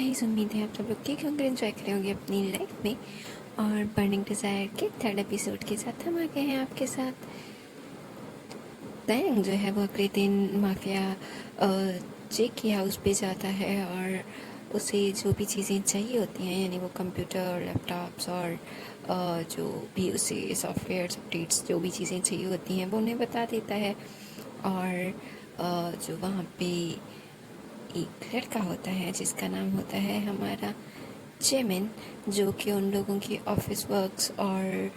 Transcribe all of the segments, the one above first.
Guys, उम्मीद है आप सब लोग ठीक होंगे, एंजॉय करे होंगे अपनी लाइफ में। और बर्निंग डिज़ायर के थर्ड एपिसोड के साथ हम आ गए हैं आपके साथ। तैंग जो है वो अगले दिन माफिया जे के हाउस पे जाता है और उसे जो भी चीज़ें चाहिए होती हैं, यानी वो कंप्यूटर, लैपटॉप्स और जो भी उसे सॉफ्टवेयर अपडेट्स जो भी चीज़ें चाहिए होती हैं वो उन्हें बता देता है। और जो वहाँ पे एक लड़का होता है जिसका नाम होता है हमारा जेमिन, जो कि उन लोगों की ऑफिस वर्क्स और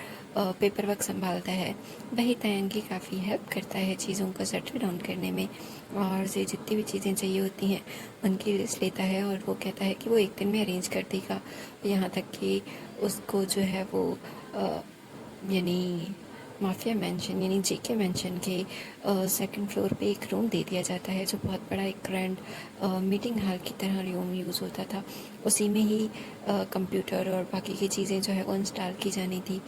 पेपर वर्क संभालता है। वही तयंग की काफ़ी हेल्प करता है चीज़ों को सेटल डाउन करने में, और उसे जितनी भी चीज़ें चाहिए होती हैं उनकी लिस्ट लेता है और वो कहता है कि वो एक दिन में अरेंज कर देगा। यहाँ तक कि उसको जो है वो यानी माफिया मेंशन यानी जेके मेंशन के सेकंड फ्लोर पे एक रूम दे दिया जाता है, जो बहुत बड़ा एक ग्रैंड मीटिंग हॉल की तरह रूम यूज़ होता था। उसी में ही कंप्यूटर और बाकी की चीज़ें जो है वो इंस्टॉल की जानी थी।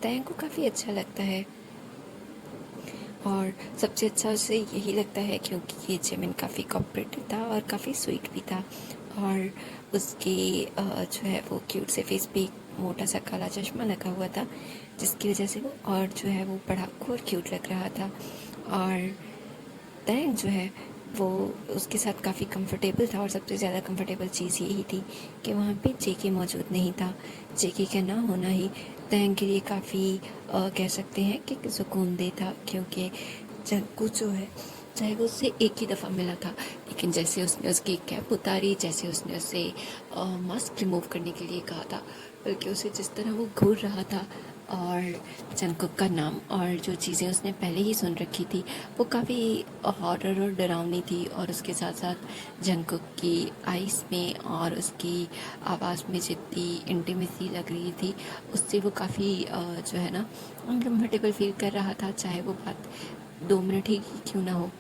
तैंग को काफ़ी अच्छा लगता है, और सबसे अच्छा उसे यही लगता है क्योंकि ये जेमिन काफ़ी कोऑपरेटिव था और काफ़ी स्वीट भी था। और उसके जो है वो क्यूट से फेस पे एक मोटा सा काला चश्मा लगा हुआ था, जिसकी वजह से वो और जो है वो बड़ा और क्यूट लग रहा था। और तैंग जो है वो उसके साथ काफ़ी कंफर्टेबल था, और सबसे ज़्यादा कंफर्टेबल चीज़ यही थी कि वहाँ पे जेके मौजूद नहीं था। जेके का ना होना ही तैंग के लिए काफ़ी कह सकते हैं कि सुकून दे था, क्योंकि जंकू जो है चाहे वो उससे एक ही दफ़ा मिला था, लेकिन जैसे उसने उसकी कैप उतारी, जैसे उसने उसे मास्क रिमूव करने के लिए कहा था, बल्कि उसे जिस तरह वो घूर रहा था, और जंगकुक का नाम और जो चीज़ें उसने पहले ही सुन रखी थी वो काफ़ी हॉरर और डरावनी थी। और उसके साथ साथ जंगकुक की आइज़ में और उसकी आवाज़ में जितनी इंटीमेसी लग रही थी, उससे वो काफ़ी जो है ना अनकम्फर्टेबल फील कर रहा था, चाहे वो बात 2 मिनट ही क्यों ना हो।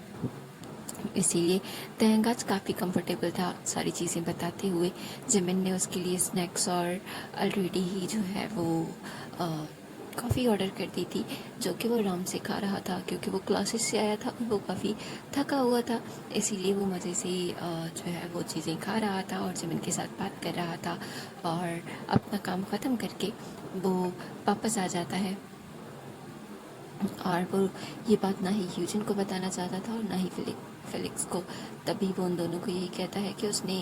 इसीलिए तैंग आज काफ़ी कंफर्टेबल था सारी चीज़ें बताते हुए। जमिन ने उसके लिए स्नैक्स और ऑलरेडी ही जो है वो कॉफ़ी ऑर्डर कर दी थी, जो कि वो आराम से खा रहा था क्योंकि वो क्लासेस से आया था और वो काफ़ी थका हुआ था। इसीलिए वो मज़े से जो है वो चीज़ें खा रहा था और जमिन के साथ बात कर रहा था, और अपना काम ख़त्म करके वो वापस आ जाता है। और वो ये बात ना ही यूजिन को बताना चाहता था और ना ही फेलिक्स को। तभी वो उन दोनों को यही कहता है कि उसने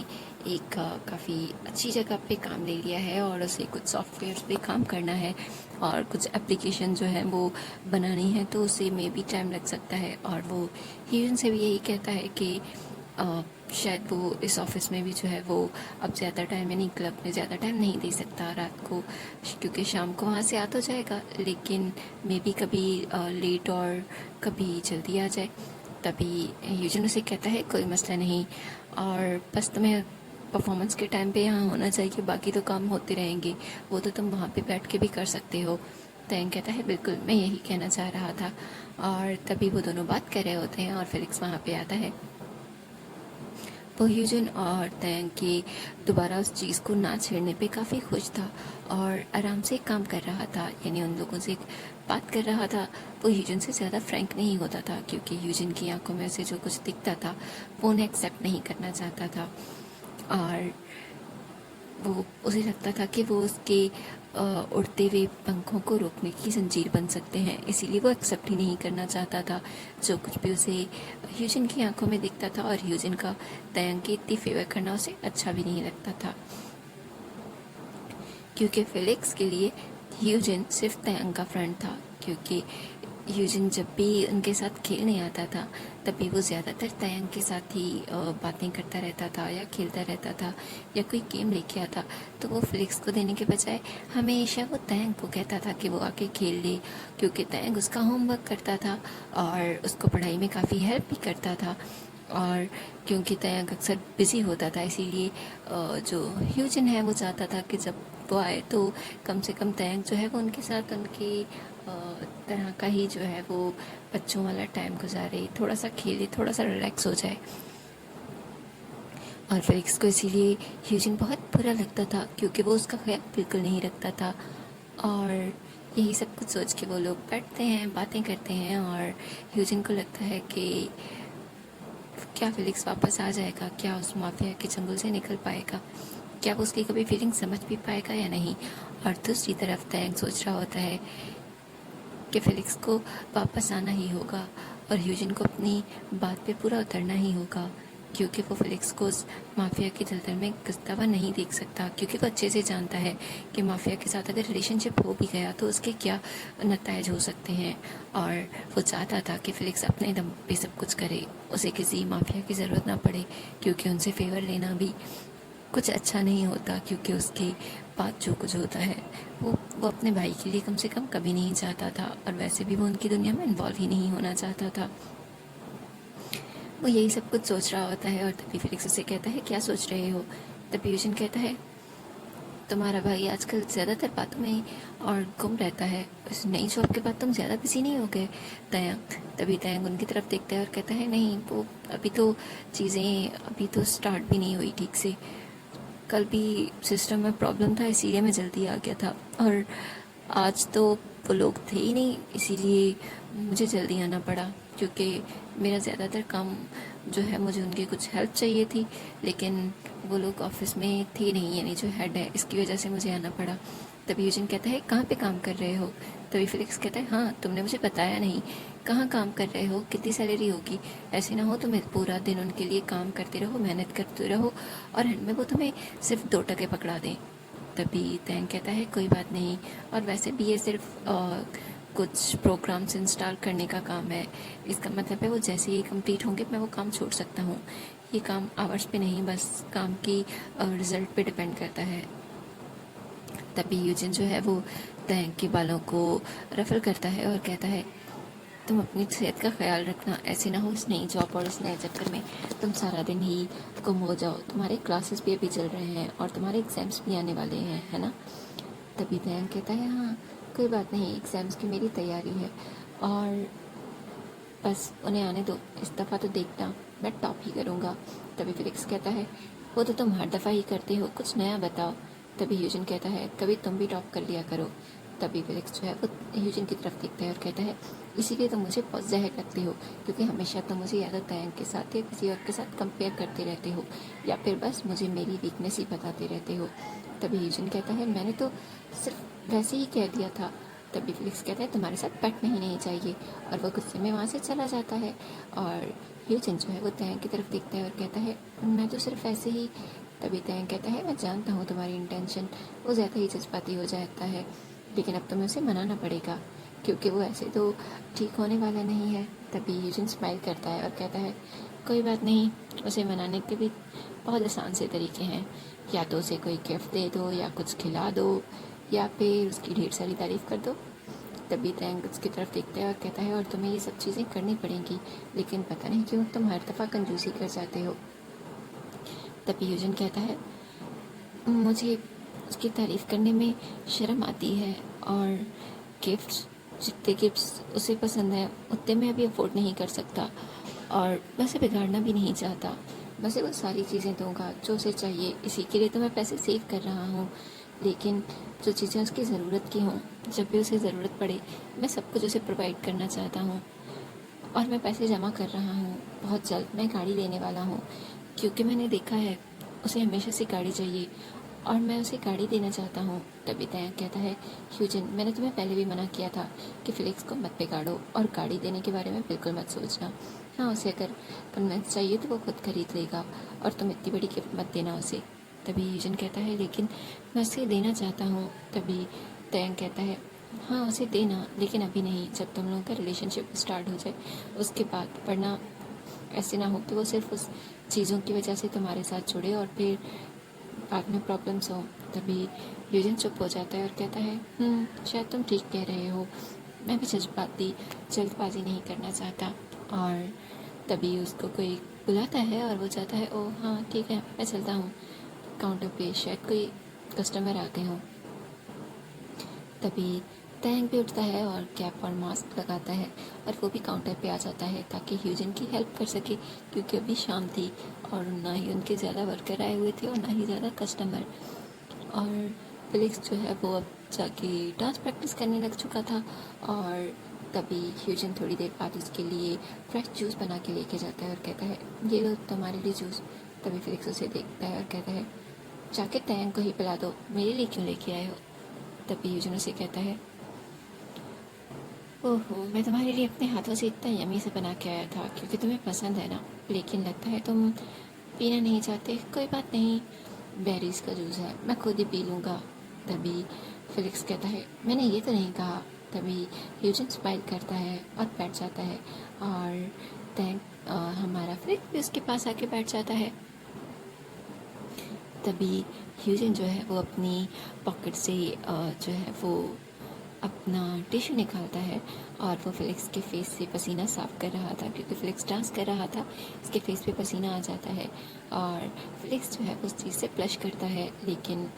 एक काफ़ी अच्छी जगह पे काम ले लिया है और उसे कुछ सॉफ्टवेयर पे काम करना है और कुछ एप्लीकेशन जो है वो बनानी है, तो उसे में भी टाइम लग सकता है। और वो यूजिन से भी यही कहता है कि शायद वो इस ऑफिस में भी जो है वो अब ज़्यादा टाइम यानी क्लब में ज़्यादा टाइम नहीं दे सकता रात को, क्योंकि शाम को वहाँ से आ तो जाएगा, लेकिन मे बी कभी लेट और कभी जल्दी आ जाए। तभी यूजन उसे कहता है कोई मसला नहीं, और बस तुम्हें परफॉर्मेंस के टाइम पे यहाँ होना चाहिए, बाकी तो काम होते रहेंगे, वो तो तुम वहाँ पे बैठ के भी कर सकते हो। तैंग कहता है बिल्कुल, मैं यही कहना चाह रहा था। और तभी वो दोनों बात कर रहे होते हैं और फिलिक्स वहाँ पे आता है। वो ह्यूजन और तैंग के दोबारा उस चीज़ को ना छेड़ने पे काफ़ी खुश था और आराम से काम कर रहा था, यानी उन लोगों से बात कर रहा था। वो ह्यूजन से ज़्यादा फ्रैंक नहीं होता था, क्योंकि ह्यूजन की आंखों में उसे जो कुछ दिखता था वो उन्हें एक्सेप्ट नहीं करना चाहता था। और वो उसे लगता था कि वो उसके उड़ते हुए पंखों को रोकने की जंजीर बन सकते हैं, इसीलिए वो एक्सेप्ट ही नहीं करना चाहता था जो कुछ भी उसे ह्यूजन की आंखों में दिखता था। और ह्यूजन का तयंग की इतनी फेवर करना उसे अच्छा भी नहीं लगता था, क्योंकि फिलिक्स के लिए ह्यूजन सिर्फ तयंग का फ्रेंड था। क्योंकि ह्यूजन जब भी उनके साथ खेलने आता था तभी वो ज़्यादातर तयंग के साथ ही बातें करता रहता था या खेलता रहता था, या कोई गेम लेके आता तो वो फिलिक्स को देने के बजाय हमेशा वो तयंग को कहता था कि वो आके खेल ले, क्योंकि तयंग उसका होमवर्क करता था और उसको पढ़ाई में काफ़ी हेल्प भी करता था। और क्योंकि तयंग अक्सर बिज़ी होता था, इसीलिए जो ह्यूजन है वो चाहता था कि जब वो आए तो कम से कम तयंग जो है वो उनके साथ उनकी तरह का ही जो है वो बच्चों वाला टाइम गुजारे, थोड़ा सा खेले, थोड़ा सा रिलैक्स हो जाए। और फिलिक्स को इसीलिए ह्यूजन बहुत बुरा लगता था, क्योंकि वो उसका ख्याल बिल्कुल नहीं रखता था। और यही सब कुछ सोच के वो लोग बैठते हैं, बातें करते हैं, और ह्यूजन को लगता है कि क्या फिलिक्स वापस आ जाएगा, क्या उस माफिया के जंगल से निकल पाएगा। क्या वो उसकी कभी फीलिंग समझ भी पाएगा या नहीं। और दूसरी तरफ तयंग सोच रहा होता है कि फेलिक्स को वापस आना ही होगा और ह्यूजिन को अपनी बात पे पूरा उतरना ही होगा, क्योंकि वो फेलिक्स को उस माफिया की दलदल में घुसता हुआ नहीं देख सकता, क्योंकि वो अच्छे से जानता है कि माफिया के साथ अगर रिलेशनशिप हो भी गया तो उसके क्या नतज हो सकते हैं। और वो चाहता था कि फेलिक्स अपने दम पे सब कुछ करे, उसे किसी माफिया की ज़रूरत ना पड़े, क्योंकि उनसे फेवर लेना भी कुछ अच्छा नहीं होता, क्योंकि उसके बाद जो कुछ होता है वो अपने भाई के लिए कम से कम कभी नहीं चाहता था, और वैसे भी वो उनकी दुनिया में इन्वॉल्व ही नहीं होना चाहता था। वो यही सब कुछ सोच रहा होता है और तभी फेलिक्स उसे कहता है क्या सोच रहे हो। तभी यूजिन कहता है तुम्हारा भाई आजकल ज़्यादातर बातों में और गुम रहता है, उस नई जॉब के बाद तुम ज़्यादा बिजी नहीं हो गए तयंग। तभी तयंग उनकी तरफ देखता है और कहता है नहीं, वो अभी तो चीज़ें अभी तो स्टार्ट भी नहीं हुई ठीक से, कल भी सिस्टम में प्रॉब्लम था इसीलिए मैं जल्दी आ गया था, और आज तो वो लोग थे ही नहीं इसीलिए मुझे जल्दी आना पड़ा, क्योंकि मेरा ज़्यादातर काम जो है मुझे उनकी कुछ हेल्प चाहिए थी, लेकिन वो लोग ऑफिस में थे नहीं, यानी जो हेड है, इसकी वजह से मुझे आना पड़ा। तभी यूजिन कहता है कहाँ पे काम कर रहे हो। तभी फेलिक्स कहता है हाँ तुमने मुझे बताया नहीं, कहाँ काम कर रहे हो, कितनी सैलरी होगी। ऐसे ना हो तुम्हें पूरा दिन उनके लिए काम करते रहो, मेहनत करते रहो और एंड में वो तुम्हें सिर्फ 2 टके पकड़ा दें। तभी तैंग कहता है कोई बात नहीं, और वैसे भी ये सिर्फ कुछ प्रोग्राम्स इंस्टॉल करने का काम है, इसका मतलब है वो जैसे ही कंप्लीट होंगे मैं वो काम छोड़ सकता हूँ। ये काम आवर्स पे नहीं, बस काम की रिजल्ट पे डिपेंड करता है। तभी यूजिन जो है वो तैंग के बालों को रफल करता है और कहता है तुम अपनी सेहत का ख्याल रखना, ऐसे ना हो इस नई जॉब और इस नए चक्कर में तुम सारा दिन ही गुम हो जाओ। तुम्हारे क्लासेस भी अभी चल रहे हैं और तुम्हारे एग्ज़ाम्स भी आने वाले हैं, है ना। तभी तयंग कहता है हाँ कोई बात नहीं, एग्ज़ाम्स की मेरी तैयारी है और बस उन्हें आने दो, इस दफ़ा तो देखना मैं टॉप ही करूँगा। तभी फेलिक्स कहता है वो तो तुम हर दफ़ा ही करते हो, कुछ नया बताओ। तभी यूजिन कहता है कभी तुम भी टॉप कर लिया करो। तभी फेलिक्स जो है वो यूजिन की तरफ देखता है और कहता है इसीलिए तुम मुझे बहुत जहर लगते हो, क्योंकि हमेशा तुम मुझे या तो तयंग के साथ या किसी और के साथ कंपेयर करते रहते हो, या फिर बस मुझे मेरी वीकनेस ही बताते रहते हो। तभी यूजिन कहता है मैंने तो सिर्फ वैसे ही कह दिया था। तभी फेलिक्स कहता है तुम्हारे साथ पेट नहीं चाहिए, और वो गुस्से में वहाँ से चला जाता है। और ह्यूजिन जो है वो तयंग की तरफ देखता है और कहता है मैं तो सिर्फ ऐसे ही। तभी तयंग कहता है मैं जानता हूँ तुम्हारी इंटेंशन, वो ज़्यादा ही जज्बाती हो जाता है, लेकिन अब तुम्हें उसे मनाना पड़ेगा, क्योंकि वो ऐसे तो ठीक होने वाला नहीं है। तभी ह्यूजिन स्माइल करता है और कहता है कोई बात नहीं, उसे मनाने के भी बहुत आसान से तरीके हैं, या तो उसे कोई गिफ्ट दे दो, या कुछ खिला दो, या फिर उसकी ढेर सारी तारीफ़ कर दो। तभी तयंग उसकी तरफ देखता है और कहता है और तुम्हें ये सब चीज़ें करनी पड़ेंगी, लेकिन पता नहीं क्यों तुम हर दफ़ा कंजूसी कर जाते हो। तभी यूजन कहता है मुझे उसकी तारीफ़ करने में शर्म आती है, और गिफ्ट्स जितने गिफ्ट्स उसे पसंद है उतने मैं अभी अफोर्ड नहीं कर सकता, और मैं उसे बिगाड़ना भी नहीं चाहता। मैं उसे वो सारी चीज़ें दूंगा जो उसे चाहिए, इसी के लिए तो मैं पैसे सेव कर रहा हूँ, लेकिन जो चीज़ें उसकी ज़रूरत की हों, जब भी उसे ज़रूरत पड़े, मैं सब कुछ उसे प्रोवाइड करना चाहता हूँ। और मैं पैसे जमा कर रहा हूँ, बहुत जल्द मैं गाड़ी लेने वाला हूँ, क्योंकि मैंने देखा है उसे हमेशा से गाड़ी चाहिए और मैं उसे गाड़ी देना चाहता हूँ। तभी तयंग कहता है ह्यूजिन मैंने तुम्हें पहले भी मना किया था कि फेलिक्स को मत बिगाड़ो और गाड़ी देने के बारे में बिल्कुल मत सोचना। हाँ उसे अगर कन्वेंस चाहिए तो वो खुद खरीद लेगा, और तुम इतनी बड़ी गिफ्ट मत देना उसे। तभी ह्यूजिन कहता है लेकिन मैं उसे देना चाहता हूँ। तभी तयंग कहता है हाँ उसे देना, लेकिन अभी नहीं, जब तुम लोगों का रिलेशनशिप स्टार्ट हो जाए उसके बाद, वरना ऐसे ना हो कि वो सिर्फ उस चीज़ों की वजह से तुम्हारे साथ जुड़े और फिर बाद में प्रॉब्लम्स हो। तभी यूजिन चुप हो जाता है और कहता है शायद तुम ठीक कह रहे हो, मैं भी जल्दबाजी नहीं करना चाहता। और तभी उसको कोई बुलाता है और वो चाहता है ओह हाँ ठीक है मैं चलता हूँ, काउंटर पे शायद कोई कस्टमर आ गए हों। तभी तयंग भी उठता है और कैप और मास्क लगाता है और वो भी काउंटर पे आ जाता है ताकि ह्यूजिन की हेल्प कर सके, क्योंकि अभी शाम थी और ना ही उनके ज़्यादा वर्कर आए हुए थे और ना ही ज़्यादा कस्टमर। और फेलिक्स जो है वो अब जाके डांस प्रैक्टिस करने लग चुका था, और तभी ह्यूजिन थोड़ी देर बाद उसके लिए फ्रेश जूस बना के लेके जाता है और कहता है ये लो तुम्हारे लिए जूस। तभी फेलिक्स उसे देखता है और कहता है जाके तयंग को ही पिला दो, मेरे लिए क्यों लेके आए हो? तभी यूजन उसे कहता है, ओहो, मैं तुम्हारे लिए अपने हाथों से इतना यमी से बना के आया था क्योंकि तुम्हें पसंद है ना, लेकिन लगता है तुम पीना नहीं चाहते। कोई बात नहीं, बेरीज का जूस है, मैं खुद ही पी लूँगा। तभी फिलिक्स कहता है, मैंने ये तो नहीं कहा। तभी यूजन स्माइल करता है और बैठ जाता है, और तैंक हमारा फिलिक्स भी उसके पास आके बैठ जाता है। तभी ह्यूजन जो है वो अपनी पॉकेट से जो है वो अपना टिश्यू निकालता है, और वो फिलिक्स के फेस से पसीना साफ कर रहा था क्योंकि फिलिक्स डांस कर रहा था। इसके फेस पे पसीना आ जाता है और फिलिक्स जो है उस चीज़ से ब्लश करता है, लेकिन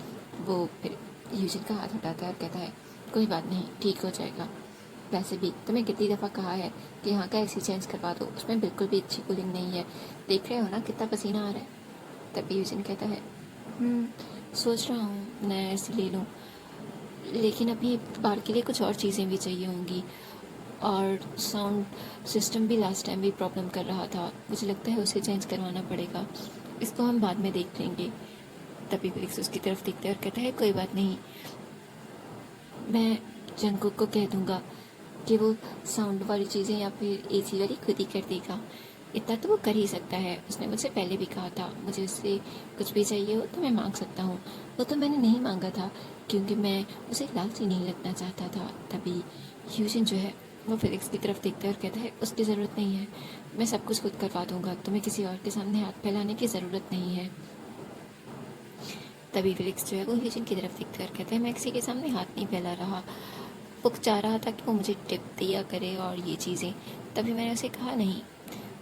वो फिर ह्यूजन का हाथ हटाता है और कहता है, कोई बात नहीं, ठीक हो जाएगा। वैसे भी तुम्हें कितनी दफ़ा कहा है कि यहाँ का एसी चेंज करवा दो, उसमें बिल्कुल भी अच्छी कूलिंग नहीं है। देख रहे हो ना कितना पसीना आ रहा है। तभी ह्यूजन कहता है, सोच रहा हूँ नया एसी ले लूँ, लेकिन अभी बाहर के लिए कुछ और चीज़ें भी चाहिए होंगी, और साउंड सिस्टम भी लास्ट टाइम भी प्रॉब्लम कर रहा था, मुझे लगता है उसे चेंज करवाना पड़ेगा। इसको हम बाद में देख लेंगे। तभी फिलिक्स उसकी तरफ देखता है और कहता है, कोई बात नहीं, मैं जंगकुक को कह दूँगा कि वो साउंड वाली चीज़ें या फिर एसी वाली खुद ही कर देगा। इतना तो वो कर ही सकता है, उसने मुझसे पहले भी कहा था मुझे उससे कुछ भी चाहिए हो तो मैं मांग सकता हूँ। वो तो मैंने नहीं मांगा था क्योंकि मैं उसे लालची नहीं लगना चाहता था। तभी ह्यूजन जो है वो फिलिक्स की तरफ देखता है और कहता है, उसकी ज़रूरत नहीं है, मैं सब कुछ खुद करवा दूँगा, तुम्हें किसी और के सामने हाथ फैलाने की ज़रूरत नहीं है। तभी फिलिक्स जो है वो ह्यूजन की तरफ देखता है और कहता है, मैं किसी के सामने हाथ नहीं फैला रहा, वो चाह रहा था कि वो मुझे टिप दिया करे और ये चीज़ें। तभी मैंने उसे कहा, नहीं,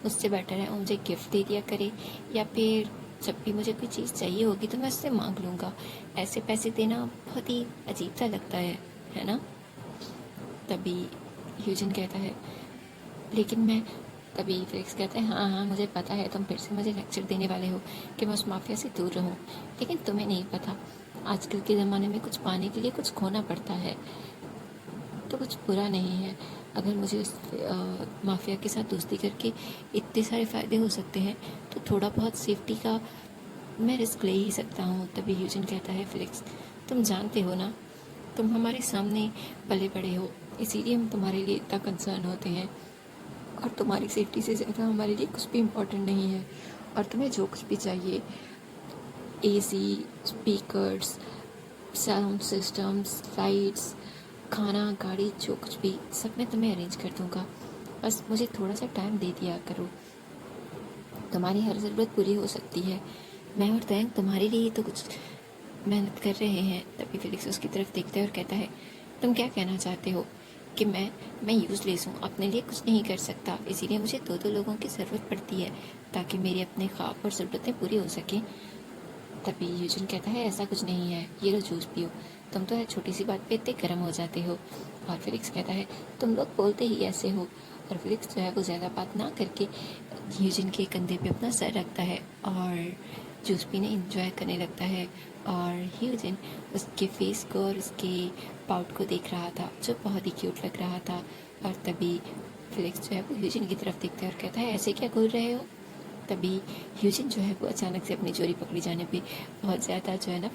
उससे बेटर है वो मुझे गिफ्ट दे दिया करे, या फिर जब भी मुझे कोई चीज़ चाहिए होगी तो मैं उससे मांग लूँगा। ऐसे पैसे देना बहुत ही अजीब सा लगता है ना? तभी ह्यूजन कहता है, लेकिन मैं तभी फिलिक्स कहता है, हाँ हाँ, मुझे पता है तुम फिर से मुझे लेक्चर देने वाले हो कि मैं उस माफिया से दूर रहूं, लेकिन तुम्हें नहीं पता आजकल के ज़माने में कुछ पाने के लिए कुछ खोना पड़ता है, तो कुछ बुरा नहीं है। अगर मुझे उस माफिया के साथ दोस्ती करके इतने सारे फ़ायदे हो सकते हैं तो थोड़ा बहुत सेफ्टी का मैं रिस्क ले ही सकता हूँ। तभी ह्यूजन कहता है, फिलिक्स तुम जानते हो ना, तुम हमारे सामने पले बड़े हो, इसीलिए हम तुम्हारे लिए इतना कंसर्न होते हैं, और तुम्हारी सेफ्टी से ज़्यादा हमारे लिए कुछ भी इम्पोर्टेंट नहीं है। और तुम्हें जो कुछ भी चाहिए, AC, speakers, sound systems, lights, खाना, गाड़ी, जो कुछ भी, सब मैं तुम्हें अरेंज कर दूँगा। बस मुझे थोड़ा सा टाइम दे दिया करो, तुम्हारी हर ज़रूरत पूरी हो सकती है। मैं और तयंग तुम्हारे लिए तो कुछ मेहनत कर रहे हैं। तभी फिलिक्स उसकी तरफ देखता है और कहता है, तुम क्या कहना चाहते हो कि मैं यूज़लेस हूँ, अपने लिए कुछ नहीं कर सकता, इसीलिए मुझे दो दो लोगों की ज़रूरत पड़ती है ताकि मेरी अपने ख्वाब और ज़रूरतें पूरी हो सकें। तभी यूजन कहता है, ऐसा कुछ नहीं है, ये लो जूस पियो, तुम तो छोटी सी बात पे इतने गर्म हो जाते हो। और फिलिक्स कहता है, तुम लोग बोलते ही ऐसे हो। और फिलिक्स जो है वो ज़्यादा बात ना करके यूजन के कंधे पे अपना सर रखता है और जूस पीने इंजॉय करने लगता है। और ह्यूजन उसके फेस को और उसके पाउट को देख रहा था जो बहुत ही क्यूट लग रहा था। और तभी फिलिक्स जो है वो ह्यूजन की तरफ देखता है और कहता है, ऐसे क्या घूर रहे हो? तभी ह्यूजन जो है वो अचानक से अपनी चोरी पकड़ी जाने पे बहुत ज़्यादा जो है ना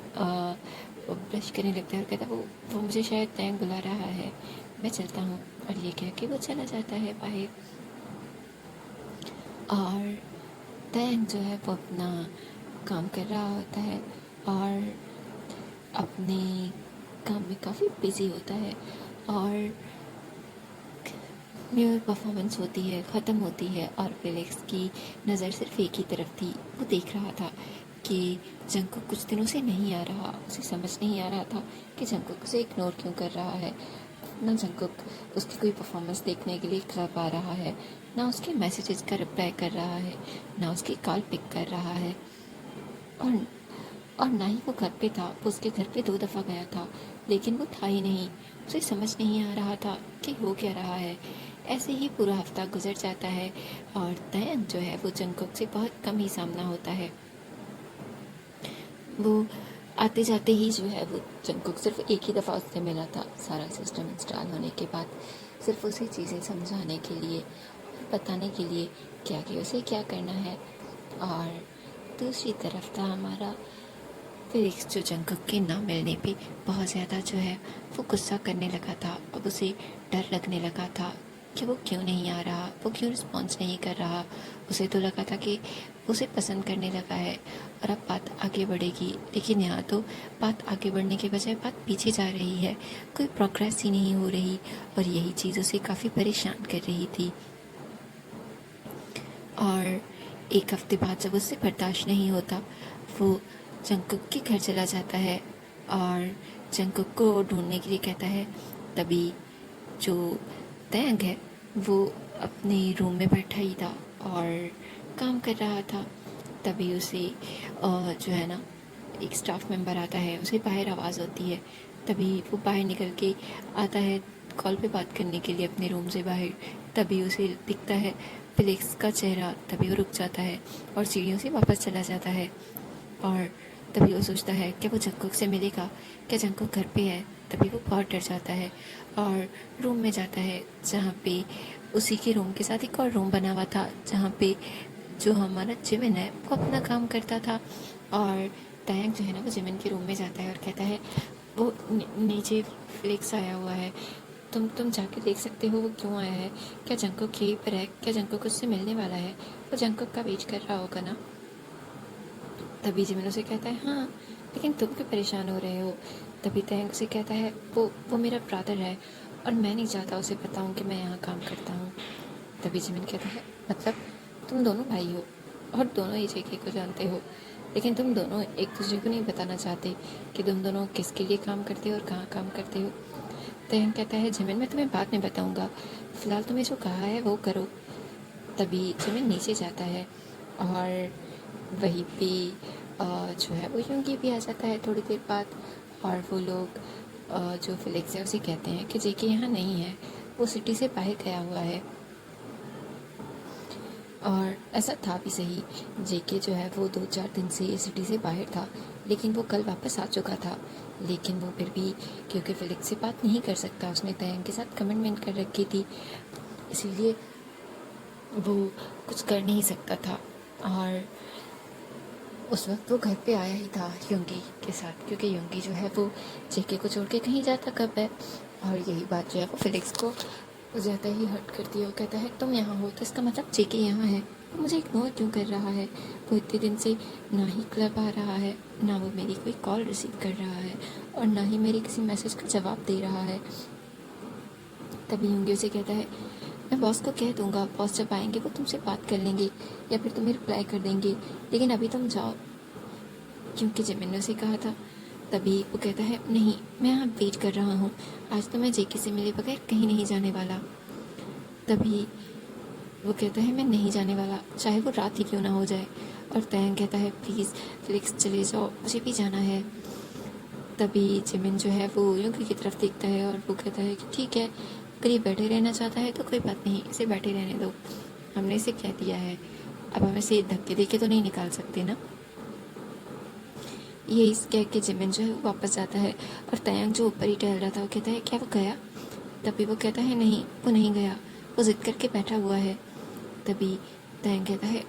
ब्लश करने लगता है और कहता है, वो मुझे शायद तैंग बुला रहा है, मैं चलता हूँ। और ये कह के वो चला जाता है बाहर। और तैंग जो है वो अपना काम कर रहा होता है और अपने काम में काफ़ी बिजी होता है। और न्यू परफॉर्मेंस होती है, ख़त्म होती है, और फिलिक्स की नज़र सिर्फ एक ही तरफ थी। वो देख रहा था कि जंगकुक कुछ दिनों से नहीं आ रहा, उसे समझ नहीं आ रहा था कि जंगकुक उसे इग्नोर क्यों कर रहा है। ना जंगकुक उसकी कोई परफॉर्मेंस देखने के लिए क्लब आ रहा है, ना उसके मैसेजेस का रिप्लाई कर रहा है, ना उसकी कॉल पिक कर रहा है, और और ना ही वो घर पे था। वो उसके घर पे 2 दफ़ा गया था, लेकिन वो था ही नहीं। उसे समझ नहीं आ रहा था कि हो क्या रहा है। ऐसे ही पूरा हफ्ता गुजर जाता है और तयन जो है वो जंगकुक से बहुत कम ही सामना होता है। वो आते जाते ही जो है वो जंगकुक सिर्फ एक ही दफ़ा उससे मिला था, सारा सिस्टम इंस्टॉल होने के बाद, सिर्फ उसे चीज़ें समझाने के लिए और बताने के लिए कि आगे उसे क्या करना है। और दूसरी तरफ था हमारा फेलिक्स जो जंगकुक के ना मिलने पे बहुत ज़्यादा जो है वो गुस्सा करने लगा था। अब उसे डर लगने लगा था कि वो क्यों नहीं आ रहा, वो क्यों रिस्पॉन्स नहीं कर रहा। उसे तो लगा था कि उसे पसंद करने लगा है और अब बात आगे बढ़ेगी, लेकिन यहाँ तो बात आगे बढ़ने के बजाय बात पीछे जा रही है, कोई प्रोग्रेस ही नहीं हो रही और यही चीज़ उसे काफ़ी परेशान कर रही थी। और एक हफ्ते बाद जब उसे बर्दाश्त नहीं होता, वो जंगकुक के घर चला जाता है और जंगकुक को ढूंढने के लिए कहता है। तभी जो तैंग है वो अपने रूम में बैठा ही था और काम कर रहा था। तभी उसे जो है ना एक स्टाफ मेंबर आता है, उसे बाहर आवाज़ होती है। तभी वो बाहर निकल के आता है कॉल पे बात करने के लिए अपने रूम से बाहर। तभी उसे दिखता है फेलिक्स का चेहरा। तभी वो रुक जाता है और सीढ़ियों से वापस चला जाता है और तभी वो सोचता है क्या वो जंगकुक से मिलेगा, क्या जंगकुक घर पे है। तभी वो बहुत डर जाता है और रूम में जाता है जहाँ पे उसी के रूम के साथ एक और रूम बना हुआ था जहाँ पे जो हमारा जिमिन है वो अपना काम करता था। और तयंग जो है ना वो जिमिन के रूम में जाता है और कहता है वो नीचे फ्लिक्स आया हुआ है, तुम जाके देख सकते हो वो क्यों आया है, क्या जंगकुक यहीं पर है, क्या जंगकुक उससे मिलने वाला है, वो जंगकुक का वेट कर रहा होगा ना। तभी जिमिन उसे कहता है हाँ, लेकिन तुम क्यों परेशान हो रहे हो। तभी तयंग उसे कहता है वो मेरा ब्रदर है और मैं नहीं चाहता उसे बताऊँ कि मैं यहाँ काम करता हूँ। तभी जिमिन कहता है मतलब तुम दोनों भाई हो और दोनों ही जेके को जानते हो, लेकिन तुम दोनों एक दूसरे को नहीं बताना चाहते कि तुम दोनों किसके लिए काम करते हो और कहाँ काम करते हो। तयंग कहता है जिमिन मैं तुम्हें बाद में बताऊँगा, फ़िलहाल तुम्हें जो कहा है वो करो। तभी जिमिन नीचे जाता है और वहीं पे जो है वो यूंगी भी आ जाता है थोड़ी देर बाद। और वो लोग जो फिलिक्स है उसे कहते हैं कि जेके यहाँ नहीं है, वो सिटी से बाहर गया हुआ है। और ऐसा था भी सही, जेके जो है वो 2-4 दिन से सिटी से बाहर था, लेकिन वो कल वापस आ चुका था। लेकिन वो फिर भी क्योंकि फिलिक्स से बात नहीं कर सकता, उसने तयंग के साथ कमिटमेंट कर रखी थी, इसीलिए वो कुछ कर नहीं सकता था। और उस वक्त वो घर पे आया ही था युंगी के साथ, क्योंकि युंगी जो है वो जेके को छोड़ के कहीं जाता कब है। और यही बात जो है वो फिलिक्स को ज़्यादा ही हर्ट करती है। वो कहता है तुम यहाँ हो तो इसका मतलब जेके यहाँ है, वो मुझे इग्नोर क्यों कर रहा है, वो इतने दिन से ना ही क्लब आ रहा है, ना वो मेरी कोई कॉल रिसीव कर रहा है और ना ही मेरे किसी मैसेज का जवाब दे रहा है। तभी युंगी उसे कहता है मैं बॉस को कह दूंगा, बॉस जब आएंगे वो तुमसे बात कर लेंगे या फिर तुम्हें रिप्लाई कर देंगे, लेकिन अभी तुम जाओ, क्योंकि जिमिन ने उसे कहा था। तभी वो कहता है नहीं, मैं यहाँ वेट कर रहा हूँ, आज तो मैं जेके से मिले बगैर कहीं नहीं जाने वाला। तभी वो कहता है मैं नहीं जाने वाला, चाहे वो रात ही क्यों ना हो जाए। और तयंग कहता है प्लीज़ फ्लिक्स चले जाओ, मुझे भी जाना है। तभी जिमिन जो है वो युंगी की तरफ देखता है और वो कहता है कि ठीक है, अगर ये बैठे रहना चाहता है तो कोई बात नहीं, इसे बैठे रहने दो, हमने इसे कह दिया है, अब हम इसे धक्के दे के तो नहीं निकाल सकते ना। यही कह के जिमिन जो है वो वापस जाता है और तयंग जो ऊपर ही टहल रहा था वो कहता है क्या वो गया। तभी वो कहता है नहीं, वो नहीं गया, वो जिद करके बैठा हुआ है। तभी तयंग कहता है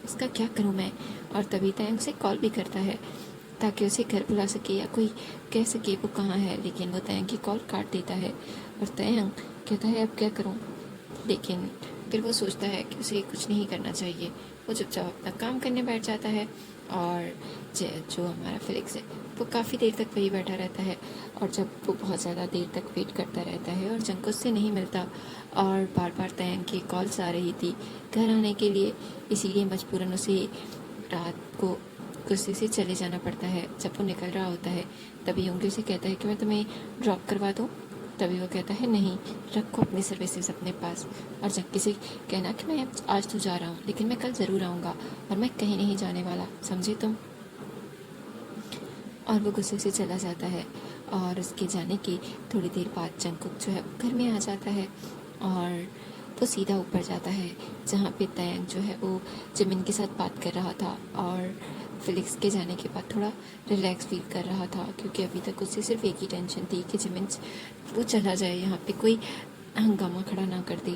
उसका क्या करूँ मैं। और तभी तयंग उसे कॉल भी करता है ताकि उसे घर बुला सके या कोई कह सके वो कहाँ है, लेकिन वो तयंग की कॉल काट देता है। और तयंग कहता है अब क्या करूँ, लेकिन फिर वो सोचता है कि उसे कुछ नहीं करना चाहिए। वो चुपचाप अपना काम करने बैठ जाता है और जो हमारा फिलिक्स है वो काफ़ी देर तक वही बैठा रहता है। और जब वो बहुत ज़्यादा देर तक वेट करता रहता है और जंग उससे नहीं मिलता और बार बार तयंग की कॉल्स आ रही थी घर आने के लिए, इसीलिए मजबूरन उसे रात को गुस्से से चले जाना पड़ता है। जब वो निकल रहा होता है तभी युंगी उसे कहता है कि मैं तुम्हें ड्रॉप करवा दूँ। तभी वो कहता है नहीं, रखो अपनी सर्विसेज अपने पास और जंकी से कहना कि मैं आज तो जा रहा हूँ लेकिन मैं कल ज़रूर आऊँगा और मैं कहीं नहीं जाने वाला, समझे तुम। और वो गुस्से से चला जाता है और उसके जाने की थोड़ी देर बाद जंकुक जो है घर में आ जाता है और वो सीधा ऊपर जाता है जहाँ पे तयंग जो है वो जिमिन के साथ बात कर रहा था और फिलिक्स के जाने के बाद थोड़ा रिलैक्स फील कर रहा था, क्योंकि अभी तक उससे सिर्फ एक ही टेंशन थी कि जिमिन वो चला जाए, यहाँ पे कोई हंगामा खड़ा ना कर दे।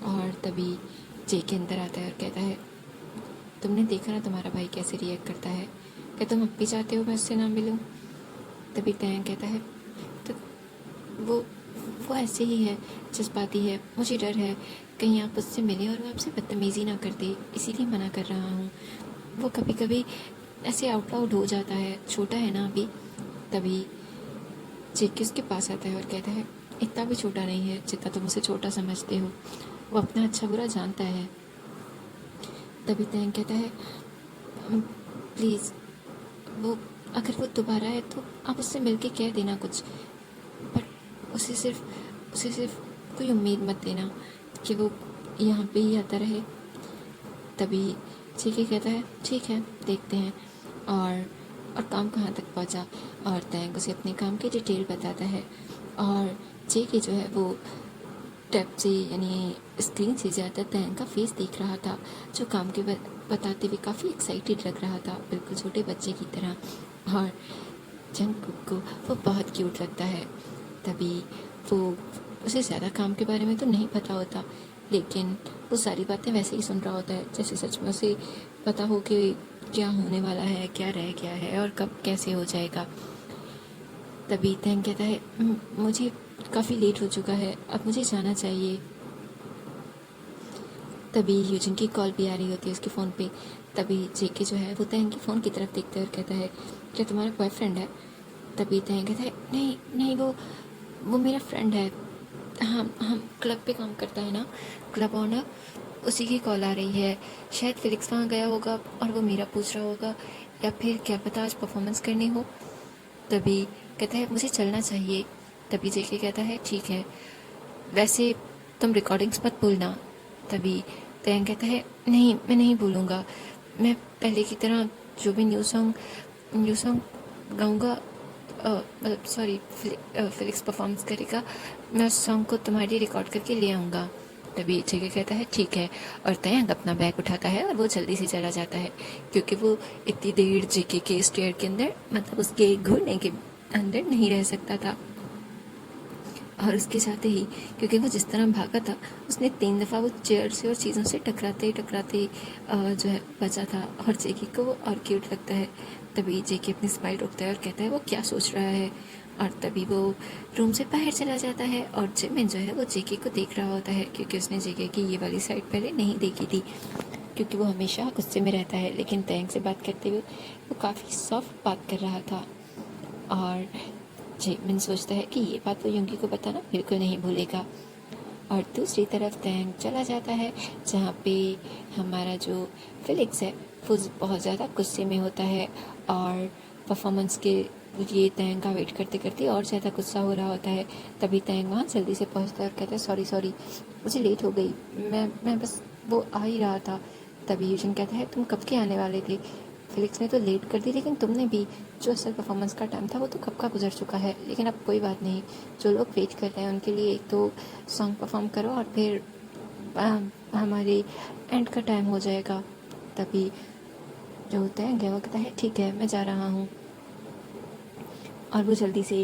और तभी जेके अंदर आता है और कहता है तुमने देखा ना तुम्हारा भाई कैसे रिएक्ट करता है, क्या तुम अब भी चाहते हो मैं उससे ना मिलूं? तभी तैंग कहता है, तो वो वो ऐसे ही है, जज्बाती है, मुझे डर है कहीं आप उससे मिले और वो आपसे बदतमीज़ी ना कर दे, इसीलिए मना कर रहा हूँ। वो कभी कभी ऐसे आउट लाउड हो जाता है, छोटा है ना अभी। तभी जेके उसके पास आता है और कहता है, इतना भी छोटा नहीं है जितना तुम उसे छोटा समझते हो, वो अपना अच्छा बुरा जानता है। तभी तैंग कहता है, प्लीज़ वो अगर वो दोबारा है तो आप उससे मिलके कह देना कुछ, पर उसे सिर्फ कोई उम्मीद मत देना कि वो यहाँ पे ही आता रहे। तभी जेके कहता है, ठीक है देखते हैं। और काम कहाँ तक पहुँचा, और तैंग उसे अपने काम की डिटेल बताता है। और जेके जो है वो टैब से यानी स्क्रीन से ज़्यादा तैंग का फेस देख रहा था, जो काम के बताते हुए काफ़ी एक्साइटेड लग रहा था, बिल्कुल छोटे बच्चे की तरह। और जंगकुक को वो बहुत क्यूट लगता है। तभी वो उसे ज़्यादा काम के बारे में तो नहीं पता होता, लेकिन वो सारी बातें वैसे ही सुन रहा होता है जैसे सच में उसे पता हो कि क्या होने वाला है, क्या रह गया है और कब कैसे हो जाएगा। तभी तैंग कहता है, मुझे काफ़ी लेट हो चुका है, अब मुझे जाना चाहिए। तभी यूजिन की कॉल भी आ रही होती है उसके फ़ोन पे। तभी जेके जो है वो तैंग की फ़ोन की तरफ देखता है और कहता है, क्या तुम्हारा बॉयफ्रेंड है? तभी तैंग कहता है, नहीं नहीं, वो मेरा फ्रेंड है। हम क्लब पे काम करता है ना, क्लब ऑनर, उसी की कॉल आ रही है। शायद फिलिक्स वहाँ गया होगा और वो मेरा पूछ रहा होगा, या फिर क्या पता आज परफॉर्मेंस करनी हो। तभी कहता है, मुझे चलना चाहिए। तभी जेके कहता है, ठीक है, वैसे तुम रिकॉर्डिंग्स मत भूलना। तभी तैंग कहता है, नहीं मैं नहीं भूलूंगा, मैं पहले की तरह जो भी न्यू सॉन्ग गाऊंगा, मतलब सॉरी फिलिक्स परफॉर्मेंस करेगा, मैं उस सॉन्ग को तुम्हारे लिए रिकॉर्ड करके ले आऊँगा। तभी जेके कहता है, ठीक है, और तैंग अपना बैग उठाता है और वो जल्दी से चला जाता है, क्योंकि वो इतनी देर जेके के स्टेयर के अंदर, मतलब उसके घुटने के अंदर नहीं रह सकता था। और उसके साथ ही, क्योंकि वो जिस तरह भागा था, उसने 3 दफ़ा वो चेयर से और चीज़ों से टकराते टकराते जो है बचा था, और जेके को वो और क्यूट लगता है। तभी जेके अपनी स्माइल रोकता है और कहता है वो क्या सोच रहा है, और तभी वो रूम से बाहर चला जाता है। और जिमिन जो है वो जेके को देख रहा होता है, क्योंकि उसने जेके की ये वाली साइड पहले नहीं देखी थी, क्योंकि वो हमेशा गुस्से में रहता है, लेकिन तैंग से बात करते हुए वो काफ़ी सॉफ्ट बात कर रहा था। और जेमिन सोचता है कि ये बात वो युंगी को बताना बिल्कुल नहीं भूलेगा। और दूसरी तरफ तैंग चला जाता है जहाँ पे हमारा जो फिलिक्स है वो बहुत ज़्यादा गुस्से में होता है, और परफॉर्मेंस के लिए तैंग का वेट करते करते और ज़्यादा गुस्सा हो रहा होता है। तभी तैंग वहाँ जल्दी से पहुँचता है और कहता है, सॉरी सॉरी, मुझे लेट हो गई, मैं बस वो आ ही रहा था। तभी यूजन कहता है, तुम कब के आने वाले थे? फिलिक्स ने तो लेट कर दी, लेकिन तुमने भी, जो असल परफॉर्मेंस का टाइम था वो तो कब का गुजर चुका है, लेकिन अब कोई बात नहीं, जो लोग वेट कर रहे हैं उनके लिए एक तो सॉन्ग परफॉर्म करो और फिर हमारे एंड का टाइम हो जाएगा। तभी जो होता है गया वो कहता है, ठीक है मैं जा रहा हूँ। और वो जल्दी से